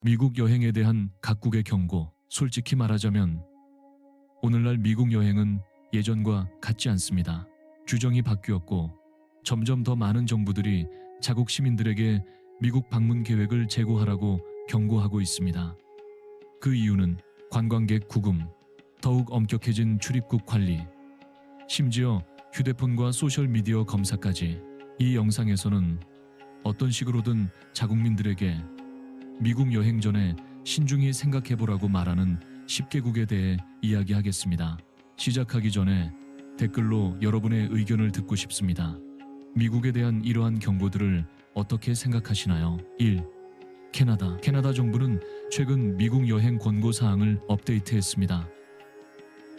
미국 여행에 대한 각국의 경고. 솔직히 말하자면 오늘날 미국 여행은 예전과 같지 않습니다. 규정이 바뀌었고 점점 더 많은 정부들이 자국 시민들에게 미국 방문 계획을 재고하라고 경고하고 있습니다. 그 이유는 관광객 구금, 더욱 엄격해진 출입국 관리, 심지어 휴대폰과 소셜미디어 검사까지. 이 영상에서는 어떤 식으로든 자국민들에게 미국 여행 전에 신중히 생각해보라고 말하는 10개국에 대해 이야기하겠습니다. 시작하기 전에 댓글로 여러분의 의견을 듣고 싶습니다. 미국에 대한 이러한 경고들을 어떻게 생각하시나요? 1. 캐나다. 캐나다 정부는 최근 미국 여행 권고 사항을 업데이트했습니다.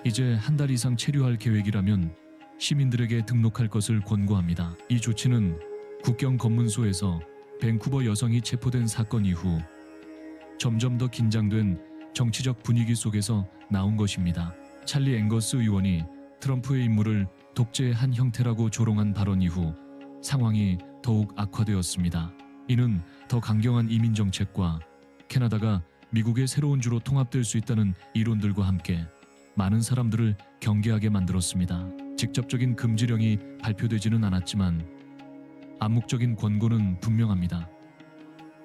이제 한 달 이상 체류할 계획이라면 시민들에게 등록할 것을 권고합니다. 이 조치는 국경 검문소에서 밴쿠버 여성이 체포된 사건 이후 점점 더 긴장된 정치적 분위기 속에서 나온 것입니다. 찰리 앵거스 의원이 트럼프의 임무를 독재의 한 형태라고 조롱한 발언 이후 상황이 더욱 악화되었습니다. 이는 더 강경한 이민 정책과 캐나다가 미국의 새로운 주로 통합될 수 있다는 이론들과 함께 많은 사람들을 경계하게 만들었습니다. 직접적인 금지령이 발표되지는 않았지만 암묵적인 권고는 분명합니다.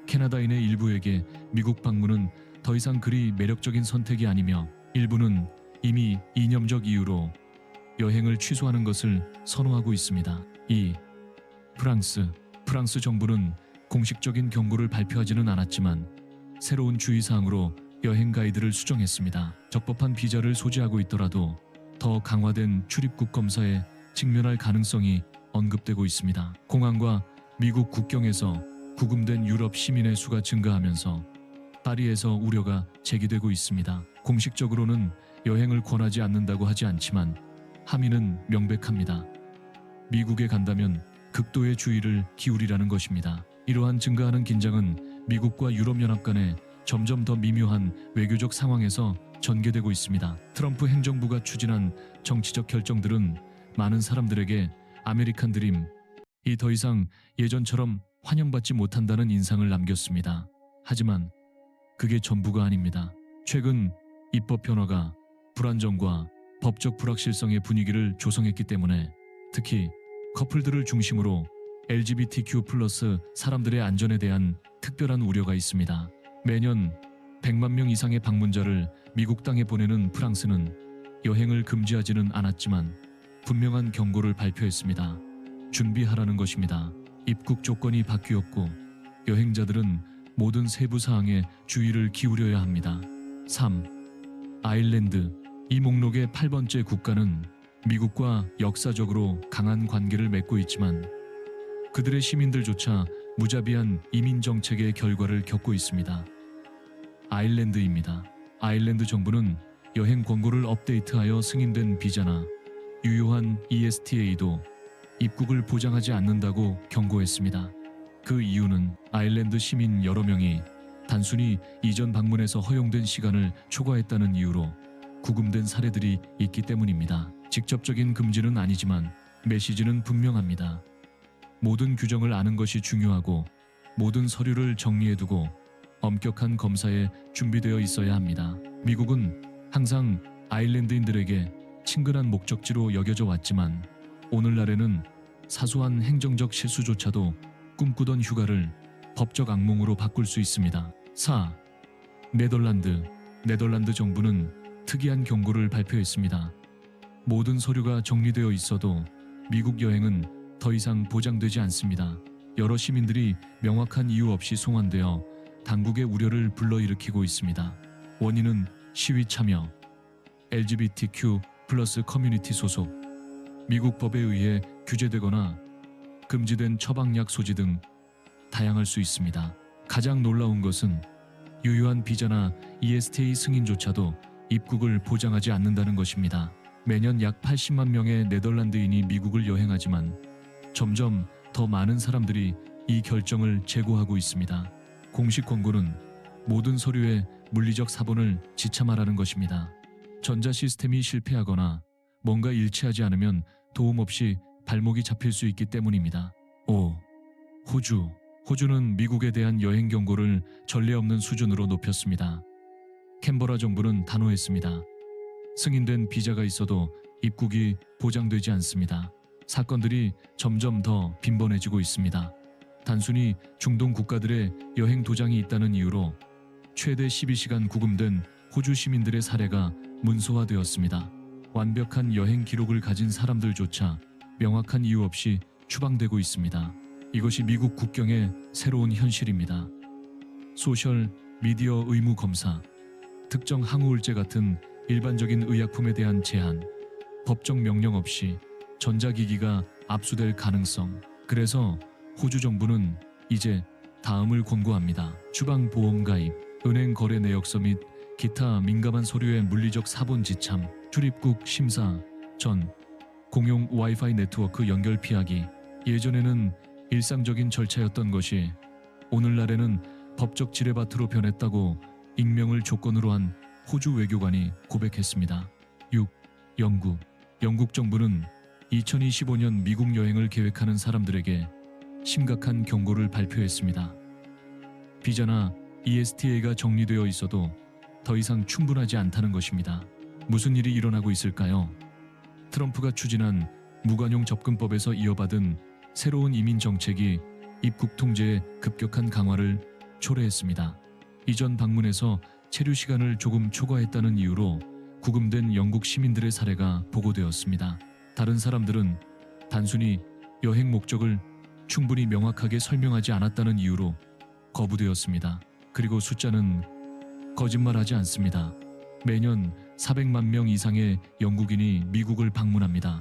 캐나다인의 일부에게 미국 방문은 더 이상 그리 매력적인 선택이 아니며 일부는 이미 이념적 이유로 여행을 취소하는 것을 선호하고 있습니다. 2. 프랑스 정부는 공식적인 경고를 발표하지는 않았지만 새로운 주의사항으로 여행 가이드를 수정했습니다. 적법한 비자를 소지하고 있더라도 더 강화된 출입국 검사에 직면할 가능성이 언급되고 있습니다. 공항과 미국 국경에서 구금된 유럽 시민의 수가 증가하면서 파리에서 우려가 제기되고 있습니다. 공식적으로는 여행을 권하지 않는다고 하지 않지만 함의는 명백합니다. 미국에 간다면 극도의 주의를 기울이라는 것입니다. 이러한 증가하는 긴장은 미국과 유럽연합 간의 점점 더 미묘한 외교적 상황에서 전개되고 있습니다. 트럼프 행정부가 추진한 정치적 결정들은 많은 사람들에게 아메리칸 드림이 더 이상 예전처럼 환영받지 못한다는 인상을 남겼습니다. 하지만 그게 전부가 아닙니다. 최근 입법 변화가 불안정과 법적 불확실성의 분위기를 조성했기 때문에 특히 커플들을 중심으로 LGBTQ+ 사람들의 안전에 대한 특별한 우려가 있습니다. 매년 100만 명 이상의 방문자를 미국 땅에 보내는 프랑스는 여행을 금지하지는 않았지만 분명한 경고를 발표했습니다. 준비하라는 것입니다. 입국 조건이 바뀌었고 여행자들은 모든 세부 사항에 주의를 기울여야 합니다. 3. 아일랜드. 이 목록의 8번째 국가는 미국과 역사적으로 강한 관계를 맺고 있지만 그들의 시민들조차 무자비한 이민 정책의 결과를 겪고 있습니다. 아일랜드입니다. 아일랜드 정부는 여행 권고를 업데이트하여 승인된 비자나 유효한 ESTA도 입국을 보장하지 않는다고 경고했습니다. 그 이유는 아일랜드 시민 여러 명이 단순히 이전 방문에서 허용된 시간을 초과했다는 이유로 구금된 사례들이 있기 때문입니다. 직접적인 금지는 아니지만 메시지는 분명합니다. 모든 규정을 아는 것이 중요하고 모든 서류를 정리해두고 엄격한 검사에 준비되어 있어야 합니다. 미국은 항상 아일랜드인들에게 친근한 목적지로 여겨져 왔지만 오늘날에는 사소한 행정적 실수조차도 꿈꾸던 휴가를 법적 악몽으로 바꿀 수 있습니다. 4. 네덜란드 정부는 특이한 경고를 발표했습니다. 모든 서류가 정리되어 있어도 미국 여행은 더 이상 보장되지 않습니다. 여러 시민들이 명확한 이유 없이 송환되어 당국의 우려를 불러일으키고 있습니다. 원인은 시위 참여, LGBTQ+ 커뮤니티 소속, 미국 법에 의해 규제되거나 금지된 처방약 소지 등 다양할 수 있습니다. 가장 놀라운 것은 유효한 비자나 ESTA 승인조차도 입국을 보장하지 않는다는 것입니다. 매년 약 80만 명의 네덜란드인이 미국을 여행하지만 점점 더 많은 사람들이 이 결정을 재고하고 있습니다. 공식 권고는 모든 서류에 물리적 사본을 지참하라는 것입니다. 전자 시스템이 실패하거나 뭔가 일치하지 않으면 도움 없이 발목이 잡힐 수 있기 때문입니다. 5. 호주는 미국에 대한 여행 경고를 전례 없는 수준으로 높였습니다. 캔버라 정부는 단호했습니다. 승인된 비자가 있어도 입국이 보장되지 않습니다. 사건들이 점점 더 빈번해지고 있습니다. 단순히 중동 국가들의 여행 도장이 있다는 이유로 최대 12시간 구금된 호주 시민들의 사례가 문서화되었습니다. 완벽한 여행 기록을 가진 사람들조차 명확한 이유 없이 추방되고 있습니다. 이것이 미국 국경의 새로운 현실입니다. 소셜 미디어 의무 검사, 특정 항우울제 같은 일반적인 의약품에 대한 제한, 법적 명령 없이 전자기기가 압수될 가능성. 그래서 호주 정부는 이제 다음을 권고합니다. 추방보험 가입, 은행 거래 내역서 및 기타 민감한 서류의 물리적 사본 지참, 출입국 심사 전, 공용 와이파이 네트워크 연결 피하기. 예전에는 일상적인 절차였던 것이 오늘날에는 법적 지뢰밭으로 변했다고 익명을 조건으로 한 호주 외교관이 고백했습니다. 6. 영국 정부는 2025년 미국 여행을 계획하는 사람들에게 심각한 경고를 발표했습니다. 비자나 ESTA가 정리되어 있어도 더 이상 충분하지 않다는 것입니다. 무슨 일이 일어나고 있을까요? 트럼프가 추진한 무관용 접근법에서 이어받은 새로운 이민 정책이 입국 통제의 급격한 강화를 초래했습니다. 이전 방문에서 체류 시간을 조금 초과했다는 이유로 구금된 영국 시민들의 사례가 보고되었습니다. 다른 사람들은 단순히 여행 목적을 충분히 명확하게 설명하지 않았다는 이유로 거부되었습니다. 그리고 숫자는 거짓말하지 않습니다. 매년 400만 명 이상의 영국인이 미국을 방문합니다.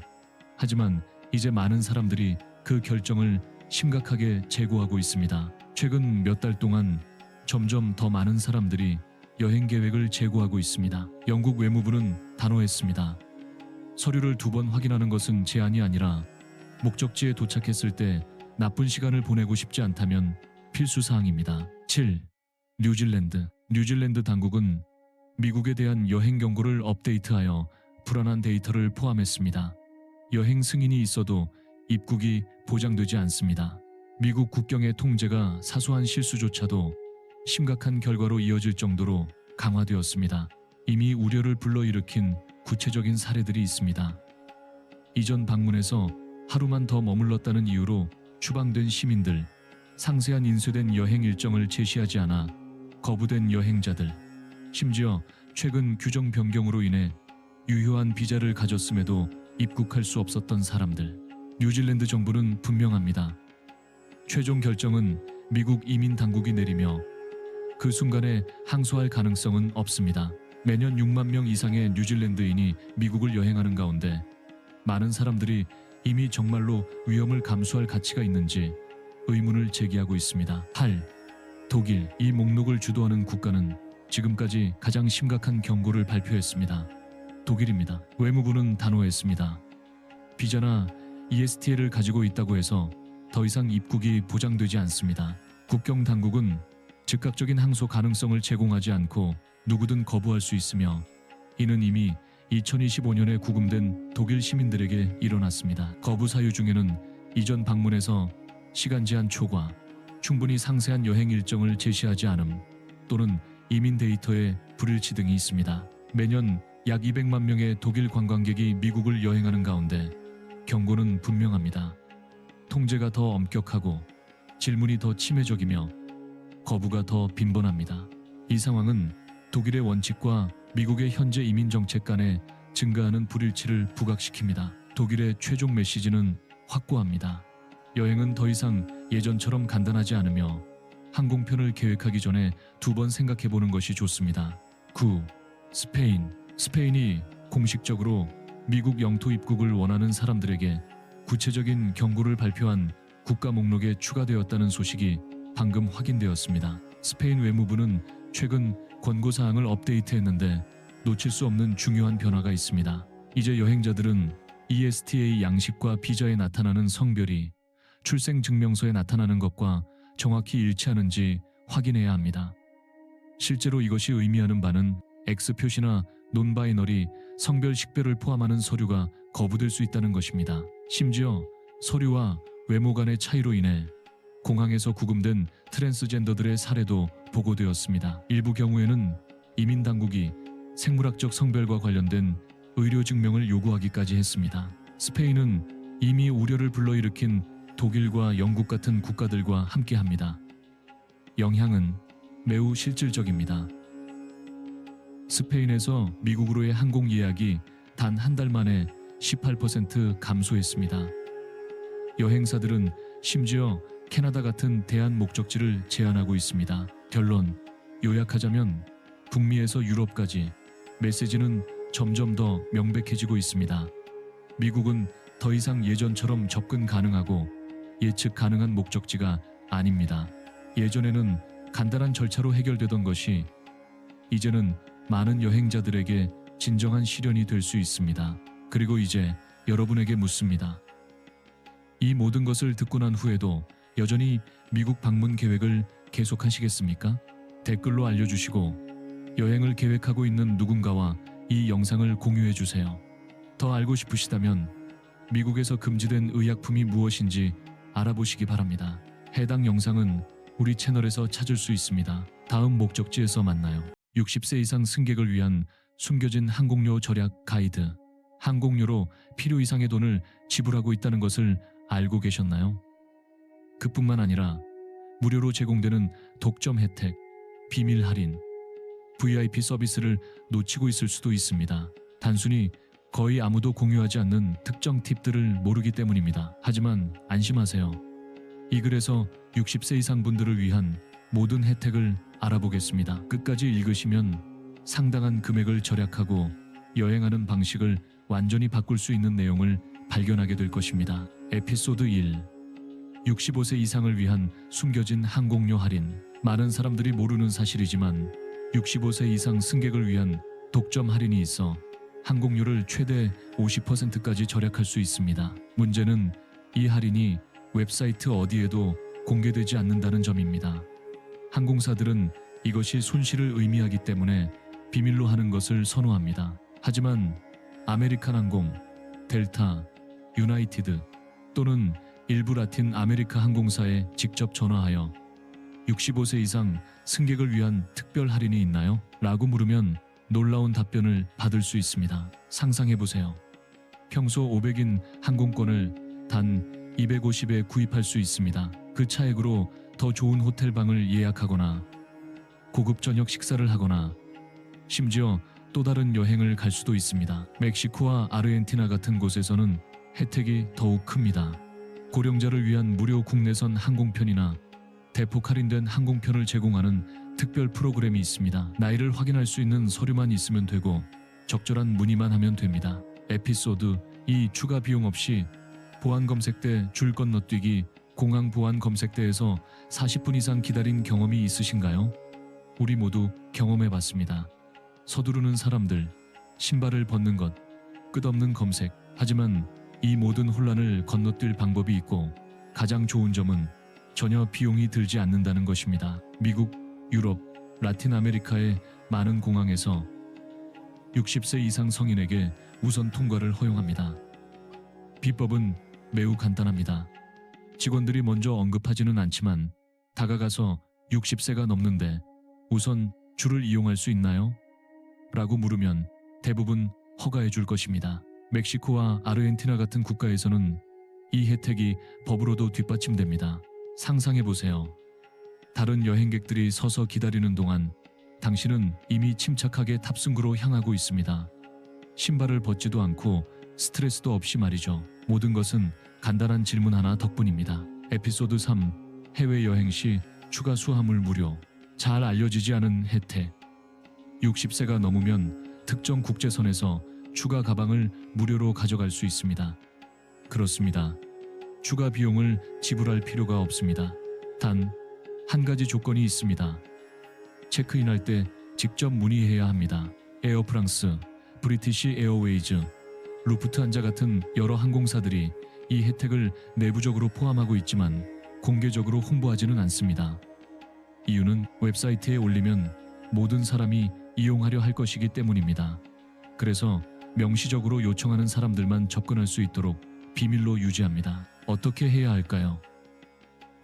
하지만 이제 많은 사람들이 그 결정을 심각하게 재고하고 있습니다. 최근 몇 달 동안 점점 더 많은 사람들이 여행 계획을 재고하고 있습니다. 영국 외무부는 단호했습니다. 서류를 2번 확인하는 것은 제한이 아니라 목적지에 도착했을 때 나쁜 시간을 보내고 싶지 않다면 필수 사항입니다. 7. 뉴질랜드 당국은 미국에 대한 여행 경고를 업데이트하여 불안한 데이터를 포함했습니다. 여행 승인이 있어도 입국이 보장되지 않습니다. 미국 국경의 통제가 사소한 실수조차도 심각한 결과로 이어질 정도로 강화되었습니다. 이미 우려를 불러일으킨 구체적인 사례들이 있습니다. 이전 방문에서 하루만 더 머물렀다는 이유로 추방된 시민들, 상세한 인쇄된 여행 일정을 제시하지 않아 거부된 여행자들, 심지어 최근 규정 변경으로 인해 유효한 비자를 가졌음에도 입국할 수 없었던 사람들. 뉴질랜드 정부는 분명합니다. 최종 결정은 미국 이민 당국이 내리며 그 순간에 항소할 가능성은 없습니다. 매년 6만 명 이상의 뉴질랜드인이 미국을 여행하는 가운데 많은 사람들이 이미 정말로 위험을 감수할 가치가 있는지 의문을 제기하고 있습니다. 8. 독일. 이 목록을 주도하는 국가는 지금까지 가장 심각한 경고를 발표했습니다. 독일입니다. 외무부는 단호했습니다. 비자나 ESTA를 가지고 있다고 해서 더 이상 입국이 보장되지 않습니다. 국경 당국은 즉각적인 항소 가능성을 제공하지 않고 누구든 거부할 수 있으며 이는 이미 2025년에 구금된 독일 시민들에게 일어났습니다. 거부 사유 중에는 이전 방문에서 시간 제한 초과, 충분히 상세한 여행 일정을 제시하지 않음 또는 이민 데이터의 불일치 등이 있습니다. 매년 약 200만 명의 독일 관광객이 미국을 여행하는 가운데 경고는 분명합니다. 통제가 더 엄격하고 질문이 더 치매적이며 거부가 더 빈번합니다. 이 상황은 독일의 원칙과 미국의 현재 이민 정책 간의 증가하는 불일치를 부각시킵니다. 독일의 최종 메시지는 확고합니다. 여행은 더 이상 예전처럼 간단하지 않으며 항공편을 계획하기 전에 2번 생각해보는 것이 좋습니다. 9. 스페인이 공식적으로 미국 영토 입국을 원하는 사람들에게 구체적인 경고를 발표한 국가 목록에 추가되었다는 소식이 방금 확인되었습니다. 스페인 외무부는 최근 권고사항을 업데이트했는데 놓칠 수 없는 중요한 변화가 있습니다. 이제 여행자들은 ESTA 양식과 비자에 나타나는 성별이 출생증명서에 나타나는 것과 정확히 일치하는지 확인해야 합니다. 실제로 이것이 의미하는 바는 X 표시나 논바이너리 성별 식별을 포함하는 서류가 거부될 수 있다는 것입니다. 심지어 서류와 외모 간의 차이로 인해 공항에서 구금된 트랜스젠더들의 사례도 보고되었습니다. 일부 경우에는 이민 당국이 생물학적 성별과 관련된 의료 증명을 요구하기까지 했습니다. 스페인은 이미 우려를 불러일으킨 독일과 영국 같은 국가들과 함께합니다. 영향은 매우 실질적입니다. 스페인에서 미국으로의 항공 예약이 단 한 달 만에 18% 감소했습니다. 여행사들은 심지어 캐나다 같은 대안 목적지를 제한하고 있습니다. 결론, 요약하자면 북미에서 유럽까지 메시지는 점점 더 명백해지고 있습니다. 미국은 더 이상 예전처럼 접근 가능하고 예측 가능한 목적지가 아닙니다. 예전에는 간단한 절차로 해결되던 것이 이제는 많은 여행자들에게 진정한 시련이 될 수 있습니다. 그리고 이제 여러분에게 묻습니다. 이 모든 것을 듣고 난 후에도 여전히 미국 방문 계획을 계속하시겠습니까? 댓글로 알려주시고 여행을 계획하고 있는 누군가와 이 영상을 공유해 주세요. 더 알고 싶으시다면 미국에서 금지된 의약품이 무엇인지 알아보시기 바랍니다. 해당 영상은 우리 채널에서 찾을 수 있습니다. 다음 목적지에서 만나요. 60세 이상 승객을 위한 숨겨진 항공료 절약 가이드. 항공료로 필요 이상의 돈을 지불하고 있다는 것을 알고 계셨나요? 그뿐만 아니라 무료로 제공되는 독점 혜택, 비밀 할인, VIP 서비스를 놓치고 있을 수도 있습니다. 단순히 거의 아무도 공유하지 않는 특정 팁들을 모르기 때문입니다. 하지만 안심하세요. 이 글에서 60세 이상 분들을 위한 모든 혜택을 알아보겠습니다. 끝까지 읽으시면 상당한 금액을 절약하고 여행하는 방식을 완전히 바꿀 수 있는 내용을 발견하게 될 것입니다. 에피소드 1. 65세 이상을 위한 숨겨진 항공료 할인. 많은 사람들이 모르는 사실이지만 65세 이상 승객을 위한 독점 할인이 있어 항공료를 최대 50%까지 절약할 수 있습니다. 문제는 이 할인이 웹사이트 어디에도 공개되지 않는다는 점입니다. 항공사들은 이것이 손실을 의미하기 때문에 비밀로 하는 것을 선호합니다. 하지만 아메리칸 항공, 델타, 유나이티드 또는 일부 라틴 아메리카 항공사에 직접 전화하여 65세 이상 승객을 위한 특별 할인이 있나요? 라고 물으면 놀라운 답변을 받을 수 있습니다. 상상해보세요. 평소 500인 항공권을 단 250에 구입할 수 있습니다. 그 차액으로 더 좋은 호텔 방을 예약하거나 고급 저녁 식사를 하거나 심지어 또 다른 여행을 갈 수도 있습니다. 멕시코와 아르헨티나 같은 곳에서는 혜택이 더욱 큽니다. 고령자를 위한 무료 국내선 항공편이나 대폭 할인된 항공편을 제공하는 특별 프로그램이 있습니다. 나이를 확인할 수 있는 서류만 있으면 되고 적절한 문의만 하면 됩니다. 에피소드 2. 추가 비용 없이 보안 검색대 줄 건너뛰기. 공항 보안 검색대에서 40분 이상 기다린 경험이 있으신가요? 우리 모두 경험해봤습니다. 서두르는 사람들, 신발을 벗는 것, 끝없는 검색. 하지만 이 모든 혼란을 건너뛸 방법이 있고 가장 좋은 점은 전혀 비용이 들지 않는다는 것입니다. 미국, 유럽, 라틴 아메리카의 많은 공항에서 60세 이상 성인에게 우선 통과를 허용합니다. 비법은 매우 간단합니다. 직원들이 먼저 언급하지는 않지만 다가가서 60세가 넘는데 우선 줄을 이용할 수 있나요? 라고 물으면 대부분 허가해 줄 것입니다. 멕시코와 아르헨티나 같은 국가에서는 이 혜택이 법으로도 뒷받침됩니다. 상상해 보세요. 다른 여행객들이 서서 기다리는 동안 당신은 이미 침착하게 탑승구로 향하고 있습니다. 신발을 벗지도 않고 스트레스도 없이 말이죠. 모든 것은 간단한 질문 하나 덕분입니다. 에피소드 3. 해외여행 시 추가 수화물 무료. 잘 알려지지 않은 혜택. 60세가 넘으면 특정 국제선에서 추가 가방을 무료로 가져갈 수 있습니다. 그렇습니다. 추가 비용을 지불할 필요가 없습니다. 단, 한 가지 조건이 있습니다. 체크인할 때 직접 문의해야 합니다. 에어프랑스, 브리티시 에어웨이즈, 루프트한자 같은 여러 항공사들이 이 혜택을 내부적으로 포함하고 있지만 공개적으로 홍보하지는 않습니다. 이유는 웹사이트에 올리면 모든 사람이 이용하려 할 것이기 때문입니다. 그래서 명시적으로 요청하는 사람들만 접근할 수 있도록 비밀로 유지합니다. 어떻게 해야 할까요?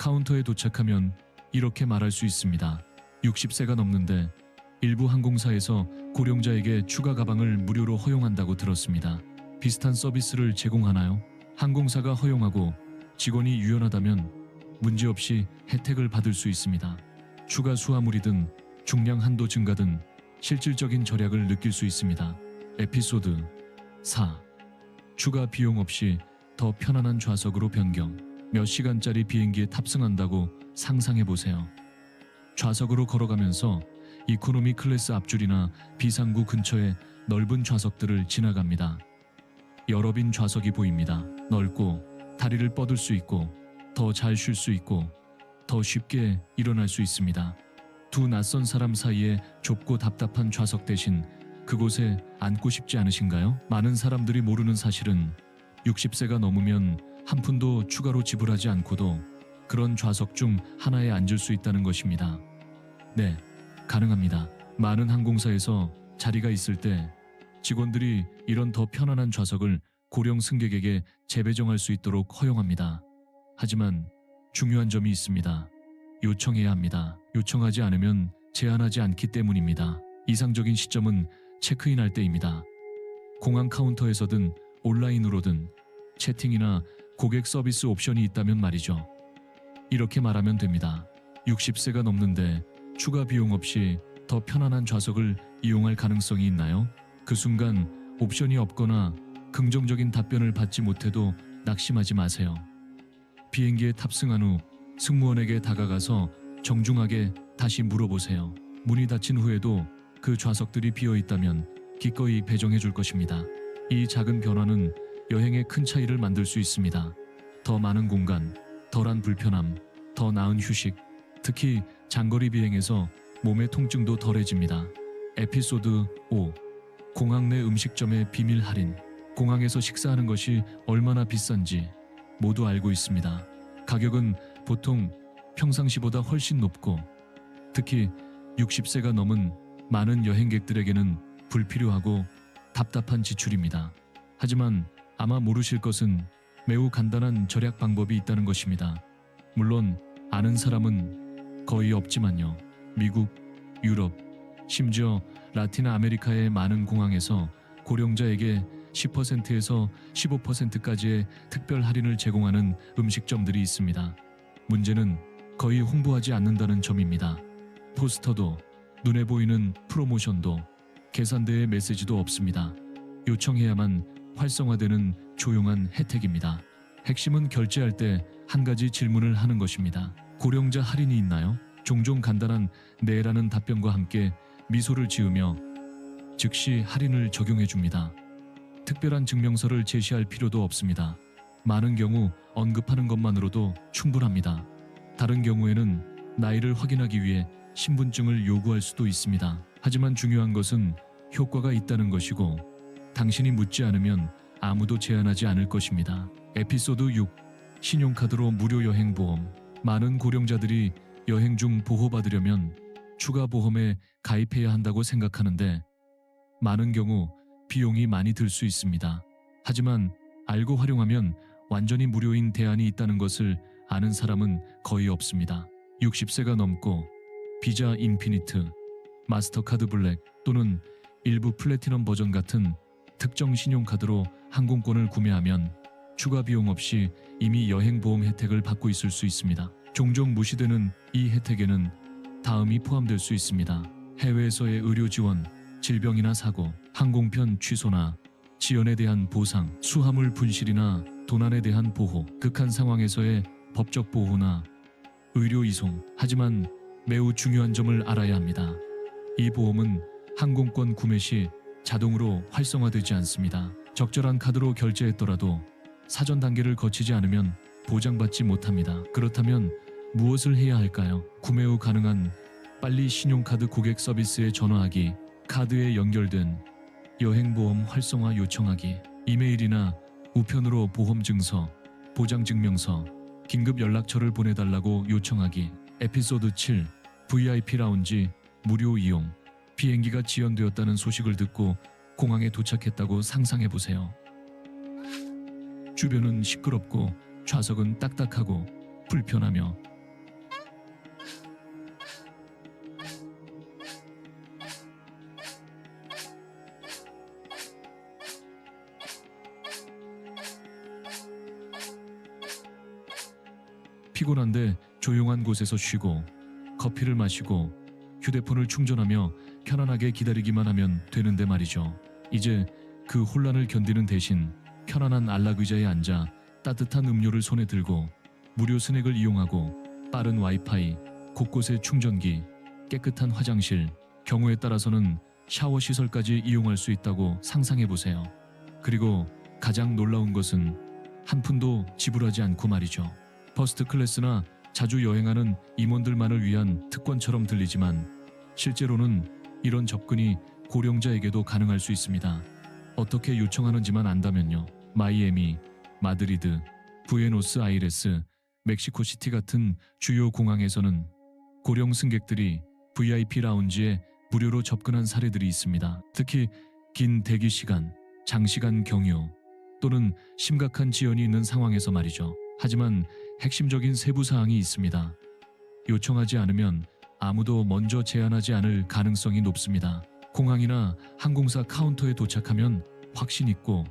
카운터에 도착하면 이렇게 말할 수 있습니다. 60세가 넘는데 일부 항공사에서 고령자에게 추가 가방을 무료로 허용한다고 들었습니다. 비슷한 서비스를 제공하나요? 항공사가 허용하고 직원이 유연하다면 문제없이 혜택을 받을 수 있습니다. 추가 수화물이든 중량 한도 증가든 실질적인 절약을 느낄 수 있습니다. 에피소드 4. 추가 비용 없이 더 편안한 좌석으로 변경. 몇 시간짜리 비행기에 탑승한다고 상상해 보세요. 좌석으로 걸어가면서 이코노미 클래스 앞줄이나 비상구 근처의 넓은 좌석들을 지나갑니다. 여러 빈 좌석이 보입니다. 넓고 다리를 뻗을 수 있고 더 잘 쉴 수 있고 더 쉽게 일어날 수 있습니다. 두 낯선 사람 사이에 좁고 답답한 좌석 대신 그곳에 앉고 싶지 않으신가요? 많은 사람들이 모르는 사실은 60세가 넘으면 한 푼도 추가로 지불하지 않고도 그런 좌석 중 하나에 앉을 수 있다는 것입니다. 네, 가능합니다. 많은 항공사에서 자리가 있을 때 직원들이 이런 더 편안한 좌석을 고령 승객에게 재배정할 수 있도록 허용합니다. 하지만 중요한 점이 있습니다. 요청해야 합니다. 요청하지 않으면 제한하지 않기 때문입니다. 이상적인 시점은 체크인할 때입니다. 공항 카운터에서든 온라인으로든 채팅이나 고객 서비스 옵션이 있다면 말이죠. 이렇게 말하면 됩니다. 60세가 넘는데 추가 비용 없이 더 편안한 좌석을 이용할 가능성이 있나요? 그 순간 옵션이 없거나 긍정적인 답변을 받지 못해도 낙심하지 마세요. 비행기에 탑승한 후 승무원에게 다가가서 정중하게 다시 물어보세요. 문이 닫힌 후에도 그 좌석들이 비어 있다면 기꺼이 배정해 줄 것입니다. 이 작은 변화는 여행에 큰 차이를 만들 수 있습니다. 더 많은 공간, 덜한 불편함, 더 나은 휴식, 특히 장거리 비행에서 몸의 통증도 덜해집니다. 에피소드 5. 공항 내 음식점의 비밀 할인. 공항에서 식사하는 것이 얼마나 비싼지 모두 알고 있습니다. 가격은 보통 평상시보다 훨씬 높고 특히 60세가 넘은 많은 여행객들에게는 불필요하고 답답한 지출입니다. 하지만 아마 모르실 것은 매우 간단한 절약 방법이 있다는 것입니다. 물론 아는 사람은 거의 없지만요. 미국, 유럽, 심지어 라틴 아메리카의 많은 공항에서 고령자에게 10%에서 15%까지의 특별 할인을 제공하는 음식점들이 있습니다. 문제는 거의 홍보하지 않는다는 점입니다. 포스터도 눈에 보이는 프로모션도 계산대의 메시지도 없습니다. 요청해야만 활성화되는 조용한 혜택입니다. 핵심은 결제할 때 한 가지 질문을 하는 것입니다. 고령자 할인이 있나요? 종종 간단한 네라는 답변과 함께 미소를 지으며 즉시 할인을 적용해 줍니다. 특별한 증명서를 제시할 필요도 없습니다. 많은 경우 언급하는 것만으로도 충분합니다. 다른 경우에는 나이를 확인하기 위해 신분증을 요구할 수도 있습니다. 하지만 중요한 것은 효과가 있다는 것이고 당신이 묻지 않으면 아무도 제한하지 않을 것입니다. 에피소드 6. 신용카드로 무료 여행 보험. 많은 고령자들이 여행 중 보호받으려면 추가 보험에 가입해야 한다고 생각하는데 많은 경우 비용이 많이 들 수 있습니다. 하지만 알고 활용하면 완전히 무료인 대안이 있다는 것을 아는 사람은 거의 없습니다. 60세가 넘고 비자 인피니트, 마스터카드 블랙 또는 일부 플래티넘 버전 같은 특정 신용카드로 항공권을 구매하면 추가 비용 없이 이미 여행보험 혜택을 받고 있을 수 있습니다. 종종 무시되는 이 혜택에는 다음이 포함될 수 있습니다. 해외에서의 의료 지원, 질병이나 사고, 항공편 취소나 지연에 대한 보상, 수화물 분실이나 도난에 대한 보호, 극한 상황에서의 법적 보호나 의료 이송. 하지만 매우 중요한 점을 알아야 합니다. 이 보험은 항공권 구매 시 자동으로 활성화되지 않습니다. 적절한 카드로 결제했더라도 사전 단계를 거치지 않으면 보장받지 못합니다. 그렇다면 무엇을 해야 할까요? 구매 후 가능한 빨리 신용카드 고객 서비스에 전화하기, 카드에 연결된 여행보험 활성화 요청하기, 이메일이나 우편으로 보험 증서, 보장 증명서, 긴급 연락처를 보내달라고 요청하기. 에피소드 7. VIP 라운지 무료 이용. 비행기가 지연되었다는 소식을 듣고 공항에 도착했다고 상상해보세요. 주변은 시끄럽고 좌석은 딱딱하고 불편하며 피곤한데 조용한 곳에서 쉬고 커피를 마시고 휴대폰을 충전하며 편안하게 기다리기만 하면 되는데 말이죠. 이제 그 혼란을 견디는 대신 편안한 안락 의자에 앉아 따뜻한 음료를 손에 들고 무료 스낵을 이용하고 빠른 와이파이, 곳곳에 충전기, 깨끗한 화장실, 경우에 따라서는 샤워 시설까지 이용할 수 있다고 상상해 보세요. 그리고 가장 놀라운 것은 한 푼도 지불하지 않고 말이죠. 퍼스트 클래스나 자주 여행하는 임원들만을 위한 특권처럼 들리지만 실제로는 이런 접근이 고령자에게도 가능할 수 있습니다. 어떻게 요청하는지만 안다면요. 마이애미, 마드리드, 부에노스아이레스, 멕시코시티 같은 주요 공항에서는 고령 승객들이 VIP 라운지에 무료로 접근한 사례들이 있습니다. 특히 긴 대기 시간, 장시간 경유 또는 심각한 지연이 있는 상황에서 말이죠. 하지만 핵심적인 세부 사항이 있습니다. 요청하지 않으면 아무도 먼저 제안하지 않을 가능성이 높습니다. 공항이나 항공사 카운터에 도착하면 확신 있고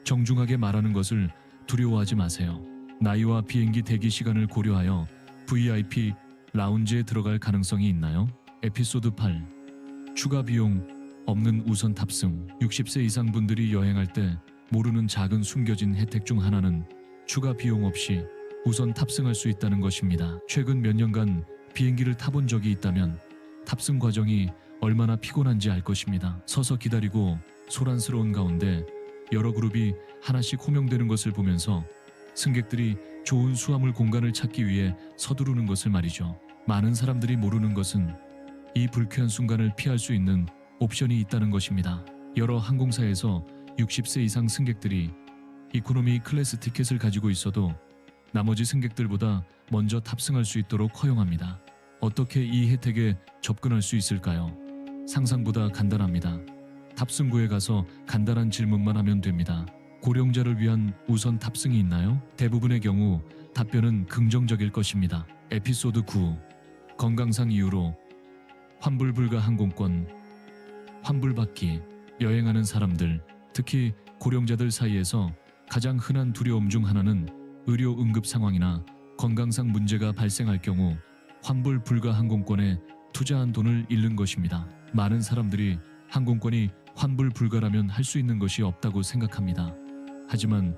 정중하게 말하는 것을 두려워하지 마세요. 나이와 비행기 대기 시간을 고려하여 VIP 라운지에 들어갈 가능성이 있나요? 에피소드 8. 추가 비용 없는 우선 탑승. 60세 이상 분들이 여행할 때 모르는 작은 숨겨진 혜택 중 하나는 추가 비용 없이 우선 탑승할 수 있다는 것입니다. 최근 몇 년간 비행기를 타본 적이 있다면 탑승 과정이 얼마나 피곤한지 알 것입니다. 서서 기다리고 소란스러운 가운데 여러 그룹이 하나씩 호명되는 것을 보면서 승객들이 좋은 수화물 공간을 찾기 위해 서두르는 것을 말이죠. 많은 사람들이 모르는 것은 이 불쾌한 순간을 피할 수 있는 옵션이 있다는 것입니다. 여러 항공사에서 60세 이상 승객들이 이코노미 클래스 티켓을 가지고 있어도 나머지 승객들보다 먼저 탑승할 수 있도록 허용합니다. 어떻게 이 혜택에 접근할 수 있을까요? 상상보다 간단합니다. 탑승구에 가서 간단한 질문만 하면 됩니다. 고령자를 위한 우선 탑승이 있나요? 대부분의 경우 답변은 긍정적일 것입니다. 에피소드 9. 건강상 이유로 환불 불가 항공권. 환불받기. 여행하는 사람들, 특히 고령자들 사이에서 가장 흔한 두려움 중 하나는 의료 응급 상황이나 건강상 문제가 발생할 경우 환불 불가 항공권에 투자한 돈을 잃는 것입니다. 많은 사람들이 항공권이 환불 불가라면 할 수 있는 것이 없다고 생각합니다. 하지만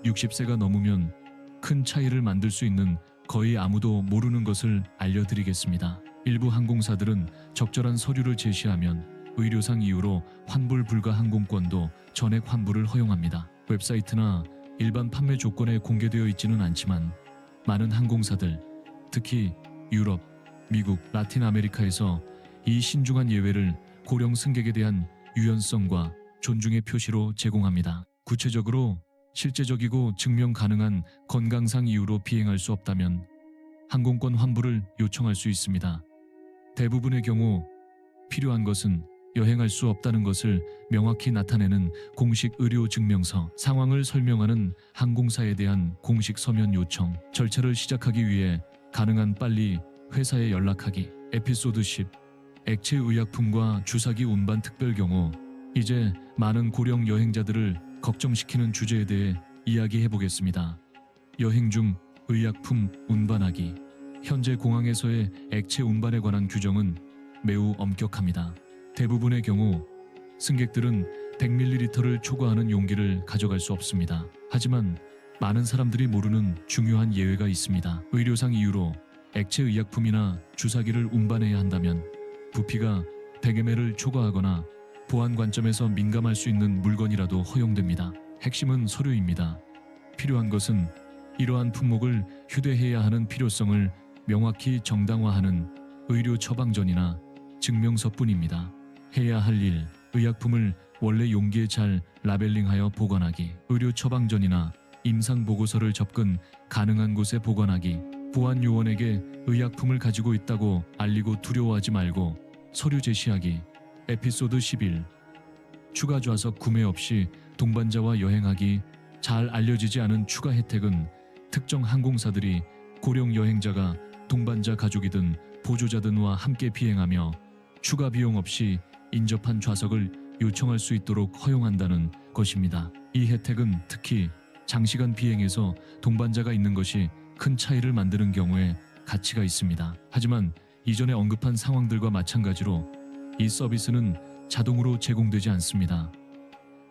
60세가 넘으면 큰 차이를 만들 수 있는 거의 아무도 모르는 것을 알려드리겠습니다. 일부 항공사들은 적절한 서류를 제시하면 의료상 이유로 환불 불가 항공권도 전액 환불을 허용합니다. 웹사이트나 일반 판매 조건에 공개되어 있지는 않지만 많은 항공사들, 특히 유럽, 미국, 라틴 아메리카에서 이 신중한 예외를 고령 승객에 대한 유연성과 존중의 표시로 제공합니다. 구체적으로 실제적이고 증명 가능한 건강상 이유로 비행할 수 없다면 항공권 환불을 요청할 수 있습니다. 대부분의 경우 필요한 것은 여행할 수 없다는 것을 명확히 나타내는 공식 의료 증명서, 상황을 설명하는 항공사에 대한 공식 서면 요청, 절차를 시작하기 위해 가능한 빨리 회사에 연락하기. 에피소드 10. 액체 의약품과 주사기 운반 특별 경우. 이제 많은 고령 여행자들을 걱정시키는 주제에 대해 이야기해 보겠습니다. 여행 중 의약품 운반하기. 현재 공항에서의 액체 운반에 관한 규정은 매우 엄격합니다. 대부분의 경우 승객들은 100ml를 초과하는 용기를 가져갈 수 없습니다. 하지만 많은 사람들이 모르는 중요한 예외가 있습니다. 의료상 이유로 액체 의약품이나 주사기를 운반해야 한다면 부피가 100ml를 초과하거나 보안 관점에서 민감할 수 있는 물건이라도 허용됩니다. 핵심은 서류입니다. 필요한 것은 이러한 품목을 휴대해야 하는 필요성을 명확히 정당화하는 의료 처방전이나 증명서뿐입니다. 해야 할 일, 의약품을 원래 용기에 잘 라벨링하여 보관하기, 의료 처방전이나 임상 보고서를 접근 가능한 곳에 보관하기, 보안 요원에게 의약품을 가지고 있다고 알리고 두려워하지 말고 서류 제시하기. 에피소드 11. 추가 좌석 구매 없이 동반자와 여행하기. 잘 알려지지 않은 추가 혜택은 특정 항공사들이 고령 여행자가 동반자 가족이든 보조자든과 함께 비행하며 추가 비용 없이 인접한 좌석을 요청할 수 있도록 허용한다는 것입니다. 이 혜택은 특히 장시간 비행에서 동반자가 있는 것이 큰 차이를 만드는 경우에 가치가 있습니다. 하지만 이전에 언급한 상황들과 마찬가지로 이 서비스는 자동으로 제공되지 않습니다.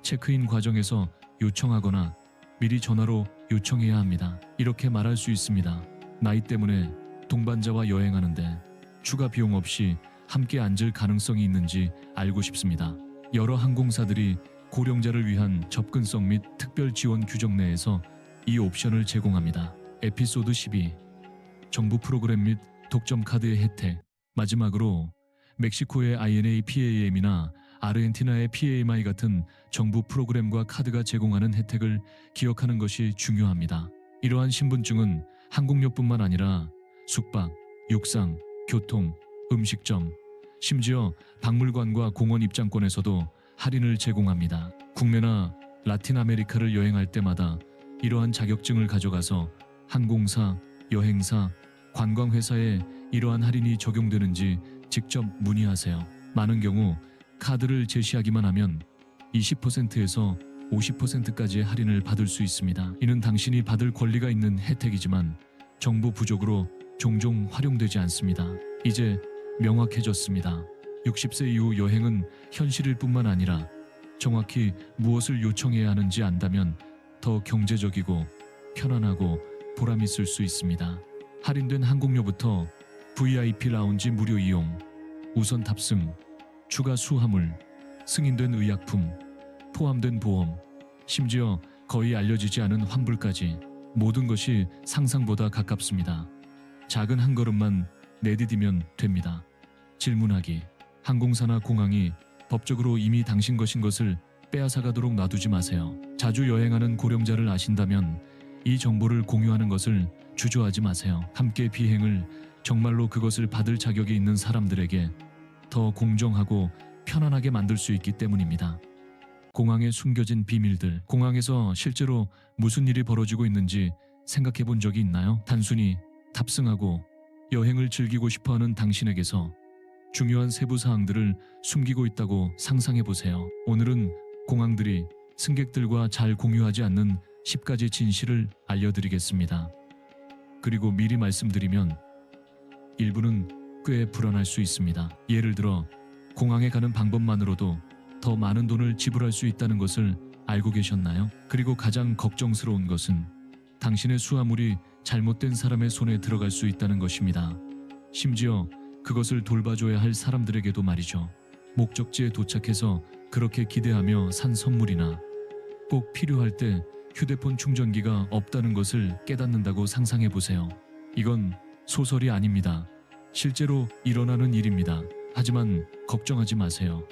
체크인 과정에서 요청하거나 미리 전화로 요청해야 합니다. 이렇게 말할 수 있습니다. 나이 때문에 동반자와 여행하는데 추가 비용 없이 함께 앉을 가능성이 있는지 알고 싶습니다. 여러 항공사들이 고령자를 위한 접근성 및 특별 지원 규정 내에서 이 옵션을 제공합니다. 에피소드 12. 정부 프로그램 및 독점 카드의 혜택. 마지막으로 멕시코의 INA-PAM이나 아르헨티나의 PAMI 같은 정부 프로그램과 카드가 제공하는 혜택을 기억하는 것이 중요합니다. 이러한 신분증은 항공료뿐만 아니라 숙박, 육상, 교통, 음식점, 심지어 박물관과 공원 입장권에서도 할인을 제공합니다. 국내나 라틴 아메리카를 여행할 때마다 이러한 자격증을 가져가서 항공사, 여행사, 관광회사에 이러한 할인이 적용되는지 직접 문의하세요. 많은 경우 카드를 제시하기만 하면 20%에서 50%까지의 할인을 받을 수 있습니다. 이는 당신이 받을 권리가 있는 혜택이지만 정부 부족으로 종종 활용되지 않습니다. 이제 명확해졌습니다. 60세 이후 여행은 현실일 뿐만 아니라 정확히 무엇을 요청해야 하는지 안다면 더 경제적이고 편안하고 보람있을 수 있습니다. 할인된 항공료부터 VIP 라운지 무료 이용, 우선 탑승, 추가 수화물, 승인된 의약품, 포함된 보험, 심지어 거의 알려지지 않은 환불까지 모든 것이 상상보다 가깝습니다. 작은 한 걸음만 내디디면 됩니다. 질문하기. 항공사나 공항이 법적으로 이미 당신 것인 것을 빼앗아가도록 놔두지 마세요. 자주 여행하는 고령자를 아신다면 이 정보를 공유하는 것을 주저하지 마세요. 함께 비행을 정말로 그것을 받을 자격이 있는 사람들에게 더 공정하고 편안하게 만들 수 있기 때문입니다. 공항에 숨겨진 비밀들. 공항에서 실제로 무슨 일이 벌어지고 있는지 생각해 본 적이 있나요? 단순히 탑승하고 여행을 즐기고 싶어하는 당신에게서 중요한 세부 사항들을 숨기고 있다고 상상해 보세요. 오늘은 공항들이 승객들과 잘 공유하지 않는 10가지 진실을 알려드리겠습니다. 그리고 미리 말씀드리면 일부는 꽤 불안할 수 있습니다. 예를 들어 공항에 가는 방법만으로도 더 많은 돈을 지불할 수 있다는 것을 알고 계셨나요? 그리고 가장 걱정스러운 것은 당신의 수화물이 잘못된 사람의 손에 들어갈 수 있다는 것입니다. 심지어 그것을 돌봐줘야 할 사람들에게도 말이죠. 목적지에 도착해서 그렇게 기대하며 산 선물이나 꼭 필요할 때 휴대폰 충전기가 없다는 것을 깨닫는다고 상상해 보세요. 이건 소설이 아닙니다. 실제로 일어나는 일입니다. 하지만 걱정하지 마세요.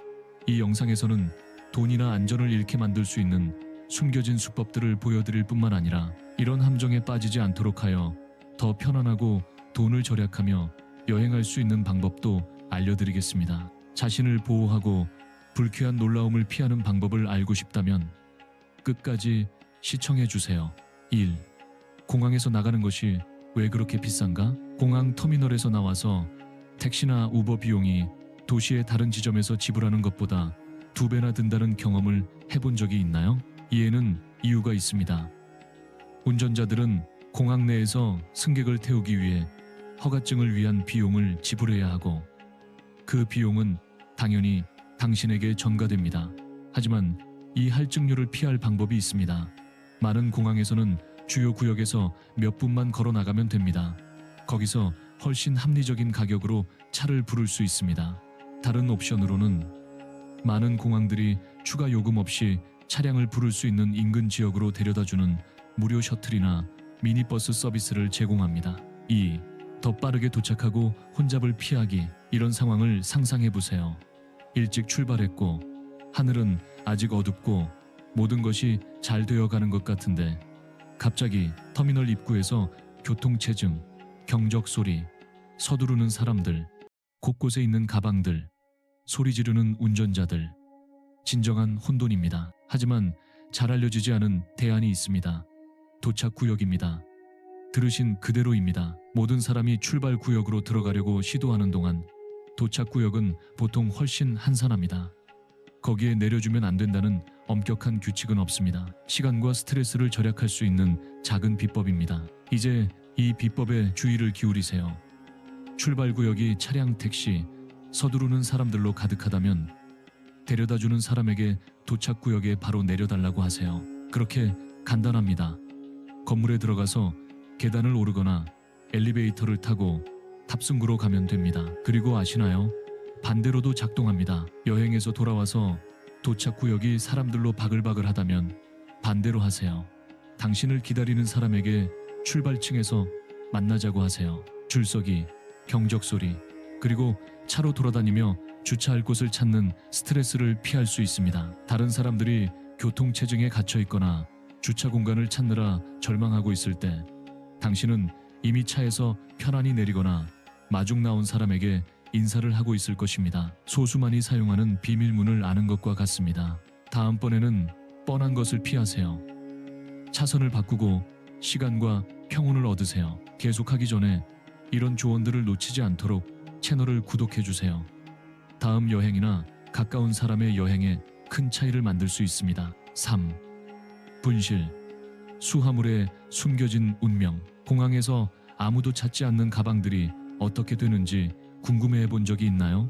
이 영상에서는 돈이나 안전을 잃게 만들 수 있는 숨겨진 수법들을 보여드릴 뿐만 아니라 이런 함정에 빠지지 않도록 하여 더 편안하고 돈을 절약하며 여행할 수 있는 방법도 알려드리겠습니다. 자신을 보호하고 불쾌한 놀라움을 피하는 방법을 알고 싶다면 끝까지 시청해 주세요. 1. 공항에서 나가는 것이 왜 그렇게 비싼가? 공항 터미널에서 나와서 택시나 우버 비용이 도시의 다른 지점에서 지불하는 것보다 2배나 든다는 경험을 해본 적이 있나요? 이에는 이유가 있습니다. 운전자들은 공항 내에서 승객을 태우기 위해 허가증을 위한 비용을 지불해야 하고 그 비용은 당연히 당신에게 전가됩니다. 하지만 이 할증료를 피할 방법이 있습니다. 많은 공항에서는 주요 구역에서 몇 분만 걸어 나가면 됩니다. 거기서 훨씬 합리적인 가격으로 차를 부를 수 있습니다. 다른 옵션으로는 많은 공항들이 추가 요금 없이 차량을 부를 수 있는 인근 지역으로 데려다주는 무료 셔틀이나 미니버스 서비스를 제공합니다. 2. 더 빠르게 도착하고 혼잡을 피하기. 이런 상황을 상상해 보세요. 일찍 출발했고 하늘은 아직 어둡고 모든 것이 잘 되어가는 것 같은데 갑자기 터미널 입구에서 교통체증, 경적 소리, 서두르는 사람들, 곳곳에 있는 가방들, 소리 지르는 운전자들. 진정한 혼돈입니다. 하지만 잘 알려지지 않은 대안이 있습니다. 도착 구역입니다. 들으신 그대로입니다. 모든 사람이 출발 구역으로 들어가려고 시도하는 동안 도착 구역은 보통 훨씬 한산합니다. 거기에 내려주면 안 된다는 엄격한 규칙은 없습니다. 시간과 스트레스를 절약할 수 있는 작은 비법입니다. 이제 이 비법에 주의를 기울이세요. 출발 구역이 차량, 택시, 서두르는 사람들로 가득하다면 데려다주는 사람에게 도착 구역에 바로 내려달라고 하세요. 그렇게 간단합니다. 건물에 들어가서 계단을 오르거나 엘리베이터를 타고 탑승구로 가면 됩니다. 그리고 아시나요? 반대로도 작동합니다. 여행에서 돌아와서 도착 구역이 사람들로 바글바글하다면 반대로 하세요. 당신을 기다리는 사람에게 출발층에서 만나자고 하세요. 줄서기, 경적 소리, 그리고 차로 돌아다니며 주차할 곳을 찾는 스트레스를 피할 수 있습니다. 다른 사람들이 교통체증에 갇혀 있거나 주차 공간을 찾느라 절망하고 있을 때 당신은 이미 차에서 편안히 내리거나 마중 나온 사람에게 인사를 하고 있을 것입니다. 소수만이 사용하는 비밀문을 아는 것과 같습니다. 다음번에는 뻔한 것을 피하세요. 차선을 바꾸고 시간과 평온을 얻으세요. 계속하기 전에 이런 조언들을 놓치지 않도록 채널을 구독해 주세요. 다음 여행이나 가까운 사람의 여행에 큰 차이를 만들 수 있습니다. 3. 분실. 수화물에 숨겨진 운명. 공항에서 아무도 찾지 않는 가방들이 어떻게 되는지 궁금해해 본 적이 있나요?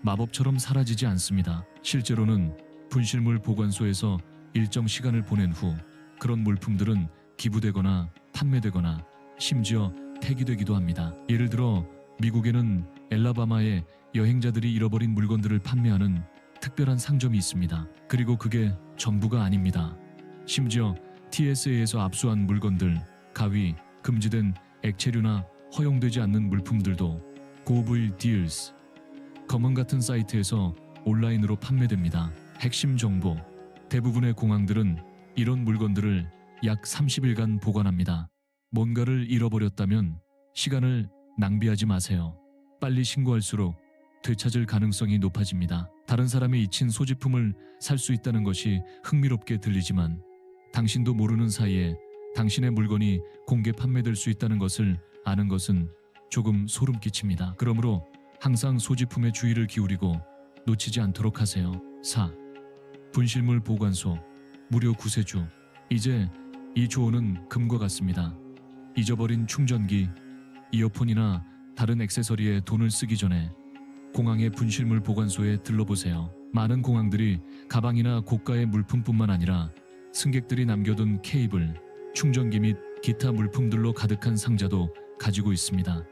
마법처럼 사라지지 않습니다. 실제로는 분실물 보관소에서 일정 시간을 보낸 후 그런 물품들은 기부되거나 판매되거나 심지어 폐기되기도 합니다. 예를 들어 미국에는 엘라바마에 여행자들이 잃어버린 물건들을 판매하는 특별한 상점이 있습니다. 그리고 그게 전부가 아닙니다. 심지어 TSA에서 압수한 물건들, 가위, 금지된 액체류나 허용되지 않는 물품들도 고부일 딜스, 검은 같은 사이트에서 온라인으로 판매됩니다. 핵심 정보. 대부분의 공항들은 이런 물건들을 약 30일간 보관합니다. 뭔가를 잃어버렸다면 시간을 낭비하지 마세요. 빨리 신고할수록 되찾을 가능성이 높아집니다. 다른 사람의 잊힌 소지품을 살 수 있다는 것이 흥미롭게 들리지만 당신도 모르는 사이에 당신의 물건이 공개 판매될 수 있다는 것을 아는 것은 조금 소름 끼칩니다. 그러므로 항상 소지품에 주의를 기울이고 놓치지 않도록 하세요. 4. 분실물 보관소. 무료 구세주. 이제 이 조언은 금과 같습니다. 잊어버린 충전기, 이어폰이나 다른 액세서리에 돈을 쓰기 전에 공항의 분실물 보관소에 들러보세요. 많은 공항들이 가방이나 고가의 물품뿐만 아니라 승객들이 남겨둔 케이블, 충전기 및 기타 물품들로 가득한 상자도 가지고 있습니다.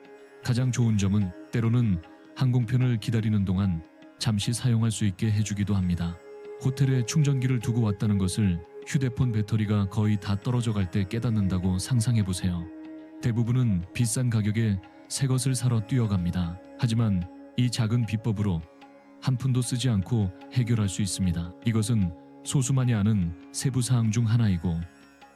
가장 좋은 점은 때로는 항공편을 기다리는 동안 잠시 사용할 수 있게 해주기도 합니다. 호텔에 충전기를 두고 왔다는 것을 휴대폰 배터리가 거의 다 떨어져 갈 때 깨닫는다고 상상해보세요. 대부분은 비싼 가격에 새 것을 사러 뛰어갑니다. 하지만 이 작은 비법으로 한 푼도 쓰지 않고 해결할 수 있습니다. 이것은 소수만이 아는 세부 사항 중 하나이고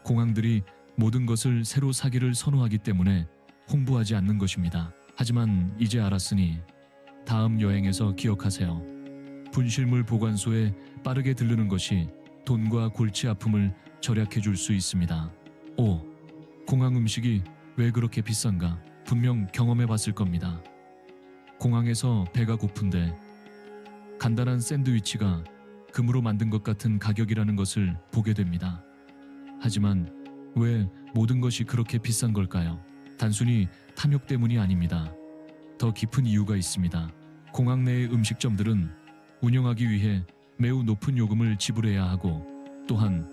공항들이 모든 것을 새로 사기를 선호하기 때문에 홍보하지 않는 것입니다. 하지만 이제 알았으니 다음 여행에서 기억하세요. 분실물 보관소에 빠르게 들르는 것이 돈과 골치 아픔을 절약해 줄 수 있습니다. 5. 공항 음식이 왜 그렇게 비싼가? 분명 경험해 봤을 겁니다. 공항에서 배가 고픈데 간단한 샌드위치가 금으로 만든 것 같은 가격이라는 것을 보게 됩니다. 하지만 왜 모든 것이 그렇게 비싼 걸까요? 단순히 탐욕 때문이 아닙니다. 더 깊은 이유가 있습니다. 공항 내의 음식점들은 운영하기 위해 매우 높은 요금을 지불해야 하고 또한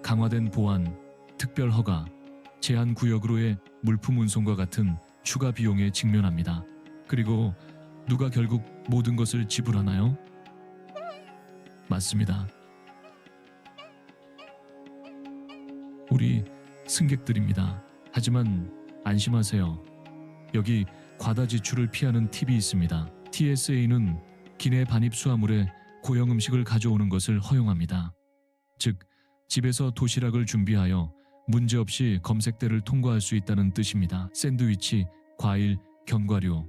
강화된 보안, 특별 허가, 제한 구역으로의 물품 운송과 같은 추가 비용에 직면합니다. 그리고 누가 결국 모든 것을 지불하나요? 맞습니다. 우리 승객들입니다. 하지만 안심하세요. 여기 과다 지출을 피하는 팁이 있습니다. TSA는 기내 반입 수화물에 고형 음식을 가져오는 것을 허용합니다. 즉, 집에서 도시락을 준비하여 문제없이 검색대를 통과할 수 있다는 뜻입니다. 샌드위치, 과일, 견과류,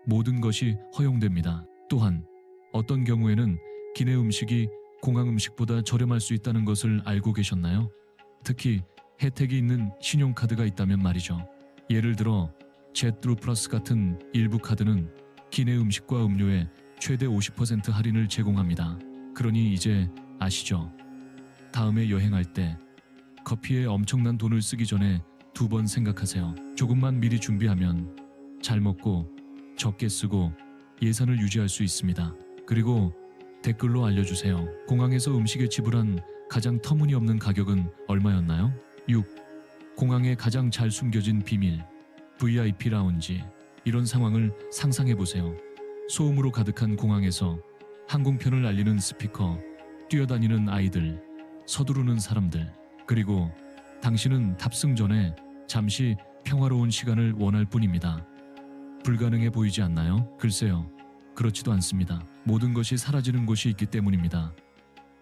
모든 것이 허용됩니다. 또한 어떤 경우에는 기내 음식이 공항 음식보다 저렴할 수 있다는 것을 알고 계셨나요? 특히 혜택이 있는 신용카드가 있다면 말이죠. 예를 들어 제트루 플러스 같은 일부 카드는 기내 음식과 음료에 최대 50% 할인을 제공합니다. 그러니 이제 아시죠? 다음에 여행할 때 커피에 엄청난 돈을 쓰기 전에 두 번 생각하세요. 조금만 미리 준비하면 잘 먹고 적게 쓰고 예산을 유지할 수 있습니다. 그리고 댓글로 알려주세요. 공항에서 음식에 지불한 가장 터무니없는 가격은 얼마였나요? 6. 공항에 가장 잘 숨겨진 비밀. VIP 라운지. 이런 상황을 상상해보세요. 소음으로 가득한 공항에서 항공편을 알리는 스피커, 뛰어다니는 아이들, 서두르는 사람들, 그리고 당신은 탑승 전에 잠시 평화로운 시간을 원할 뿐입니다. 불가능해 보이지 않나요? 글쎄요, 그렇지도 않습니다. 모든 것이 사라지는 곳이 있기 때문입니다.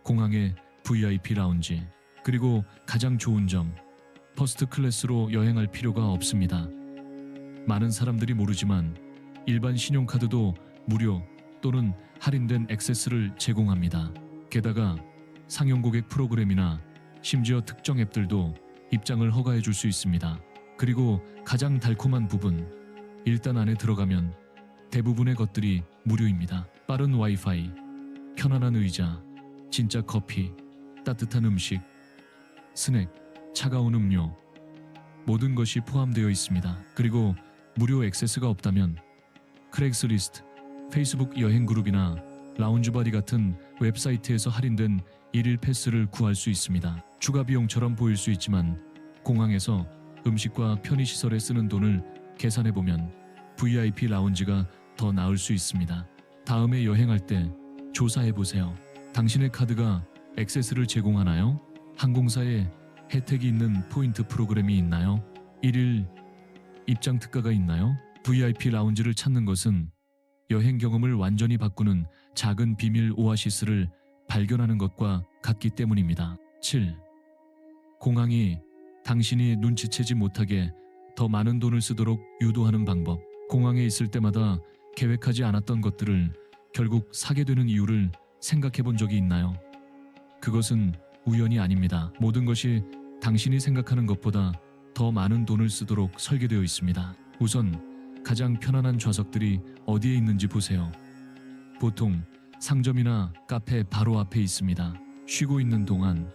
공항의 VIP 라운지. 그리고 가장 좋은 점, 퍼스트 클래스로 여행할 필요가 없습니다. 많은 사람들이 모르지만 일반 신용카드도 무료 또는 할인된 액세스를 제공합니다. 게다가 상용 고객 프로그램이나 심지어 특정 앱들도 입장을 허가해 줄 수 있습니다. 그리고 가장 달콤한 부분, 일단 안에 들어가면 대부분의 것들이 무료입니다. 빠른 와이파이, 편안한 의자, 진짜 커피, 따뜻한 음식, 스낵, 차가운 음료, 모든 것이 포함되어 있습니다. 그리고 무료 액세스가 없다면 크랙스리스트, 페이스북 여행 그룹이나 라운지바디 같은 웹사이트에서 할인된 일일 패스를 구할 수 있습니다. 추가 비용처럼 보일 수 있지만 공항에서 음식과 편의시설에 쓰는 돈을 계산해보면 VIP 라운지가 더 나을 수 있습니다. 다음에 여행할 때 조사해보세요. 당신의 카드가 액세스를 제공하나요? 항공사에 혜택이 있는 포인트 프로그램이 있나요? 1일 입장 특가가 있나요? VIP 라운지를 찾는 것은 여행 경험을 완전히 바꾸는 작은 비밀 오아시스를 발견하는 것과 같기 때문입니다. 7. 공항이 당신이 눈치채지 못하게 더 많은 돈을 쓰도록 유도하는 방법. 공항에 있을 때마다 계획하지 않았던 것들을 결국 사게 되는 이유를 생각해 본 적이 있나요? 그것은 우연이 아닙니다. 모든 것이 당신이 생각하는 것보다 더 많은 돈을 쓰도록 설계되어 있습니다. 우선 가장 편안한 좌석들이 어디에 있는지 보세요. 보통 상점이나 카페 바로 앞에 있습니다. 쉬고 있는 동안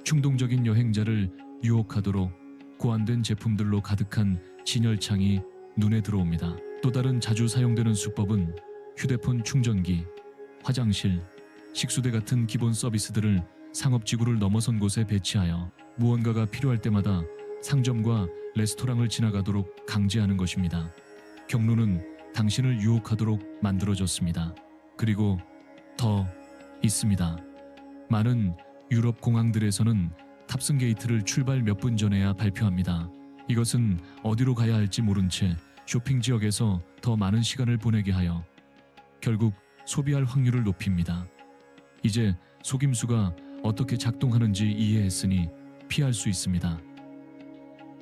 충동적인 여행자를 유혹하도록 고안된 제품들로 가득한 진열창이 눈에 들어옵니다. 또 다른 자주 사용되는 수법은 휴대폰 충전기, 화장실, 식수대 같은 기본 서비스들을 상업지구를 넘어선 곳에 배치하여 무언가가 필요할 때마다 상점과 레스토랑을 지나가도록 강제하는 것입니다. 경로는 당신을 유혹하도록 만들어졌습니다. 그리고 더 있습니다. 많은 유럽 공항들에서는 탑승 게이트를 출발 몇 분 전에야 발표합니다. 이것은 어디로 가야 할지 모른 채 쇼핑 지역에서 더 많은 시간을 보내게 하여 결국 소비할 확률을 높입니다. 이제 속임수가 어떻게 작동하는지 이해했으니 피할 수 있습니다.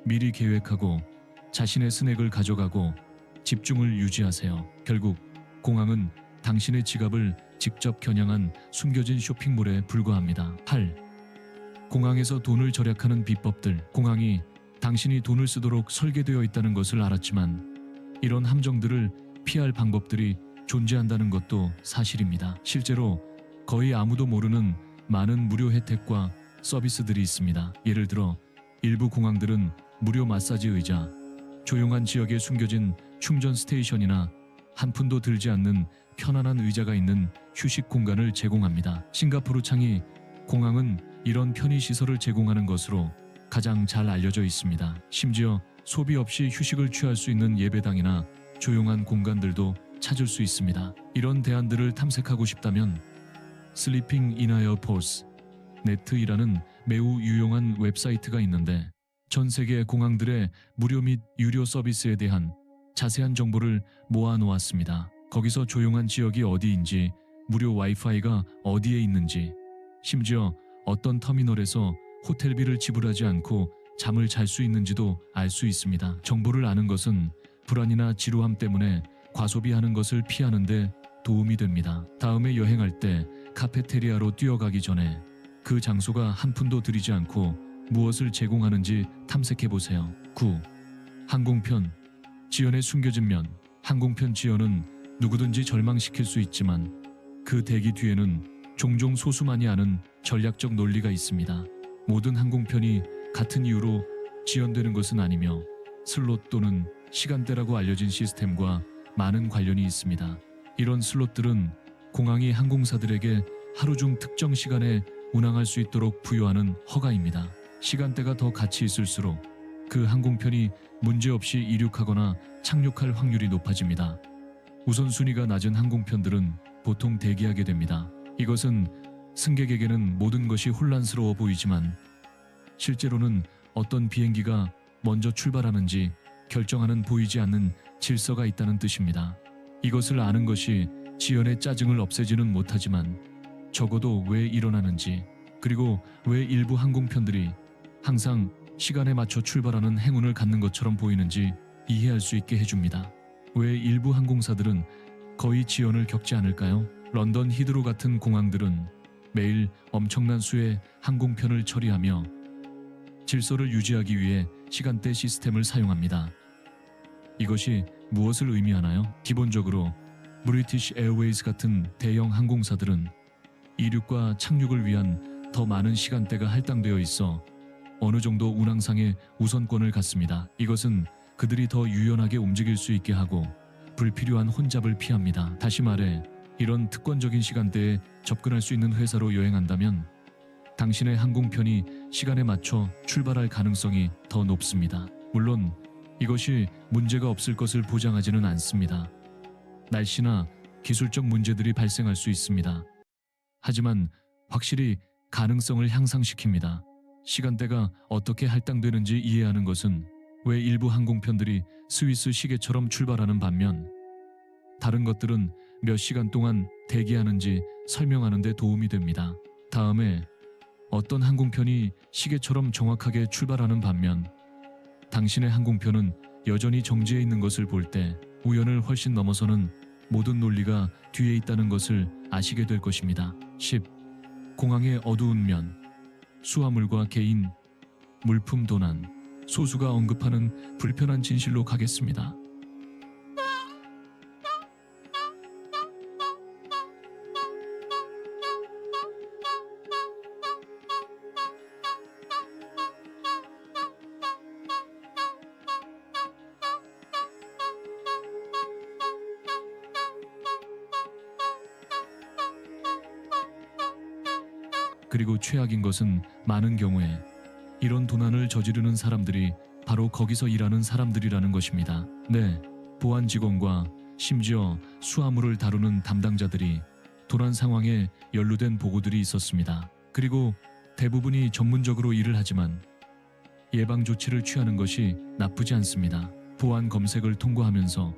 미리 계획하고 자신의 스낵을 가져가고 집중을 유지하세요. 결국 공항은 당신의 지갑을 직접 겨냥한 숨겨진 쇼핑몰에 불과합니다. 8. 공항에서 돈을 절약하는 비법들. 공항이 당신이 돈을 쓰도록 설계되어 있다는 것을 알았지만 이런 함정들을 피할 방법들이 존재한다는 것도 사실입니다. 실제로 거의 아무도 모르는 많은 무료 혜택과 서비스들이 있습니다. 예를 들어 일부 공항들은 무료 마사지 의자, 조용한 지역에 숨겨진 충전 스테이션이나 한 푼도 들지 않는 편안한 의자가 있는 휴식 공간을 제공합니다. 싱가포르 창이 공항은 이런 편의시설을 제공하는 것으로 가장 잘 알려져 있습니다. 심지어 소비 없이 휴식을 취할 수 있는 예배당이나 조용한 공간들도 찾을 수 있습니다. 이런 대안들을 탐색하고 싶다면 Sleeping in Airports 네트이라는 매우 유용한 웹사이트가 있는데 전 세계 공항들의 무료 및 유료 서비스에 대한 자세한 정보를 모아놓았습니다. 거기서 조용한 지역이 어디인지, 무료 와이파이가 어디에 있는지, 심지어 어떤 터미널에서 호텔비를 지불하지 않고 잠을 잘 수 있는지도 알 수 있습니다. 정보를 아는 것은 불안이나 지루함 때문에 과소비하는 것을 피하는 데 도움이 됩니다. 다음에 여행할 때 카페테리아로 뛰어가기 전에 그 장소가 한 푼도 들이지 않고 무엇을 제공하는지 탐색해보세요. 9. 항공편 지연의 숨겨진 면. 항공편 지연은 누구든지 절망시킬 수 있지만 그 대기 뒤에는 종종 소수만이 아는 전략적 논리가 있습니다. 모든 항공편이 같은 이유로 지연되는 것은 아니며 슬롯 또는 시간대라고 알려진 시스템과 많은 관련이 있습니다. 이런 슬롯들은 공항이 항공사들에게 하루 중 특정 시간에 운항할 수 있도록 부여하는 허가입니다. 시간대가 더 같이 있을수록 그 항공편이 문제없이 이륙하거나 착륙할 확률이 높아집니다. 우선순위가 낮은 항공편들은 보통 대기하게 됩니다. 이것은 승객에게는 모든 것이 혼란스러워 보이지만 실제로는 어떤 비행기가 먼저 출발하는지 결정하는 보이지 않는 질서가 있다는 뜻입니다. 이것을 아는 것이 지연의 짜증을 없애지는 못하지만 적어도 왜 일어나는지, 그리고 왜 일부 항공편들이 항상 시간에 맞춰 출발하는 행운을 갖는 것처럼 보이는지 이해할 수 있게 해줍니다. 왜 일부 항공사들은 거의 지연을 겪지 않을까요? 런던 히드로 같은 공항들은 매일 엄청난 수의 항공편을 처리하며 질서를 유지하기 위해 시간대 시스템을 사용합니다. 이것이 무엇을 의미하나요? 기본적으로 브리티시 에어웨이즈 같은 대형 항공사들은 이륙과 착륙을 위한 더 많은 시간대가 할당되어 있어 어느 정도 운항상의 우선권을 갖습니다. 이것은 그들이 더 유연하게 움직일 수 있게 하고 불필요한 혼잡을 피합니다. 다시 말해, 이런 특권적인 시간대에 접근할 수 있는 회사로 여행한다면 당신의 항공편이 시간에 맞춰 출발할 가능성이 더 높습니다. 물론 이것이 문제가 없을 것을 보장하지는 않습니다. 날씨나 기술적 문제들이 발생할 수 있습니다. 하지만 확실히 가능성을 향상시킵니다. 시간대가 어떻게 할당되는지 이해하는 것은 왜 일부 항공편들이 스위스 시계처럼 출발하는 반면 다른 것들은 몇 시간 동안 대기하는지 설명하는 데 도움이 됩니다. 다음에 어떤 항공편이 시계처럼 정확하게 출발하는 반면 당신의 항공편은 여전히 정지해 있는 것을 볼 때 우연을 훨씬 넘어서는 모든 논리가 뒤에 있다는 것을 아시게 될 것입니다. 10. 공항의 어두운 면, 수화물과 개인, 물품 도난, 소수가 언급하는 불편한 진실로 가겠습니다. 그리고 최악인 것은 많은 경우에 이런 도난을 저지르는 사람들이 바로 거기서 일하는 사람들이라는 것입니다. 네, 보안 직원과 심지어 수화물을 다루는 담당자들이 도난 상황에 연루된 보고들이 있었습니다. 그리고 대부분이 전문적으로 일을 하지만 예방 조치를 취하는 것이 나쁘지 않습니다. 보안 검색을 통과하면서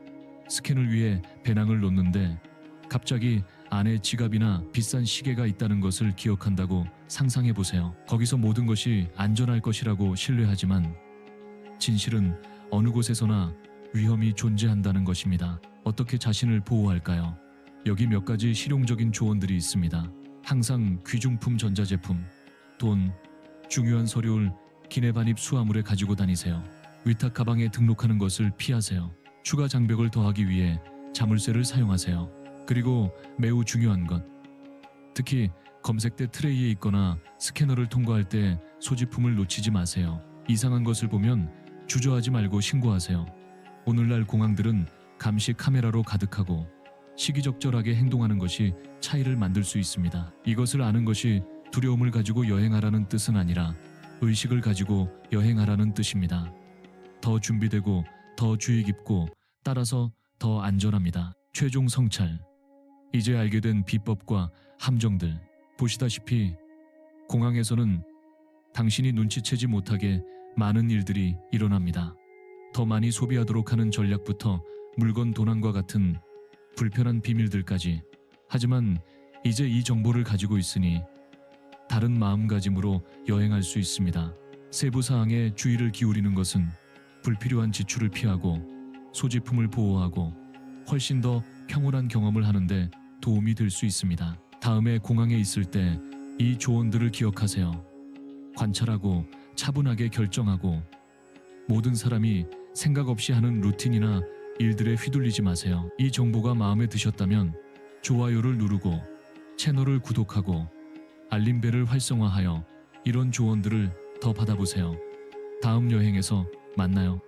스캔을 위해 배낭을 놓는데 갑자기 안에 지갑이나 비싼 시계가 있다는 것을 기억한다고 상상해 보세요. 거기서 모든 것이 안전할 것이라고 신뢰하지만 진실은 어느 곳에서나 위험이 존재한다는 것입니다. 어떻게 자신을 보호할까요? 여기 몇 가지 실용적인 조언들이 있습니다. 항상 귀중품 전자제품, 돈, 중요한 서류를 기내 반입 수화물에 가지고 다니세요. 위탁 가방에 등록하는 것을 피하세요. 추가 장벽을 더하기 위해 자물쇠를 사용하세요. 그리고 매우 중요한 것, 특히 검색대 트레이에 있거나 스캐너를 통과할 때 소지품을 놓치지 마세요. 이상한 것을 보면 주저하지 말고 신고하세요. 오늘날 공항들은 감시 카메라로 가득하고 시기적절하게 행동하는 것이 차이를 만들 수 있습니다. 이것을 아는 것이 두려움을 가지고 여행하라는 뜻은 아니라 의식을 가지고 여행하라는 뜻입니다. 더 준비되고 더 주의 깊고 따라서 더 안전합니다. 최종 성찰. 이제 알게 된 비법과 함정들. 보시다시피 공항에서는 당신이 눈치채지 못하게 많은 일들이 일어납니다. 더 많이 소비하도록 하는 전략부터 물건 도난과 같은 불편한 비밀들까지. 하지만 이제 이 정보를 가지고 있으니 다른 마음가짐으로 여행할 수 있습니다. 세부 사항에 주의를 기울이는 것은 불필요한 지출을 피하고 소지품을 보호하고 훨씬 더 평온한 경험을 하는데 도움이 될 수 있습니다. 다음에 공항에 있을 때 이 조언들을 기억하세요. 관찰하고 차분하게 결정하고 모든 사람이 생각 없이 하는 루틴이나 일들에 휘둘리지 마세요. 이 정보가 마음에 드셨다면 좋아요를 누르고 채널을 구독하고 알림벨을 활성화하여 이런 조언들을 더 받아보세요. 다음 여행에서 만나요.